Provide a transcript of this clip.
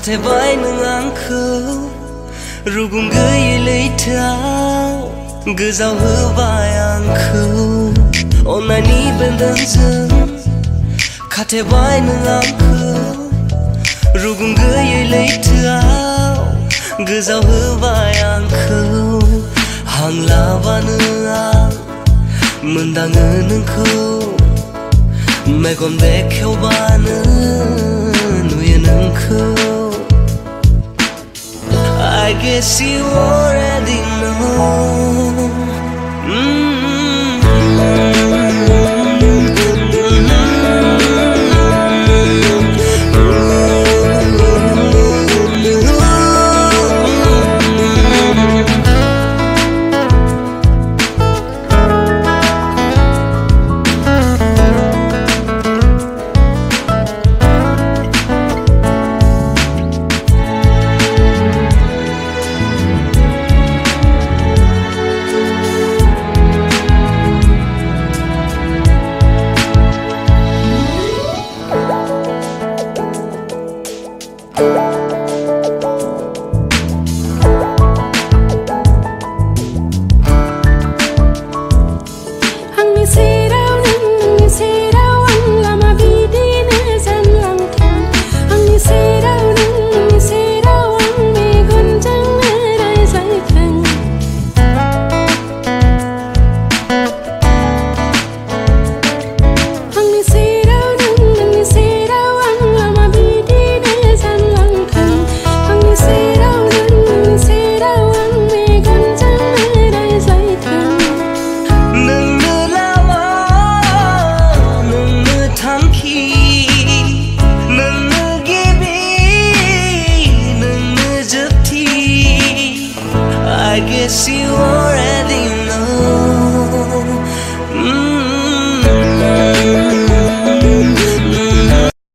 खाथेबाय नों आंखौ रुगुं गैयै लैथोआव गोजाव होबाय आंखौ अन्नायनि बेन्दोंजों खाथेबाय नों आंखौ रुगुं गैयै लैथोआव गोजाव होबाय आंखौ हां लाबानो आं मोनदाङो नोंखौ मेगन बेखेवबानो नुयो नोंखौ I guess you already know. I guess you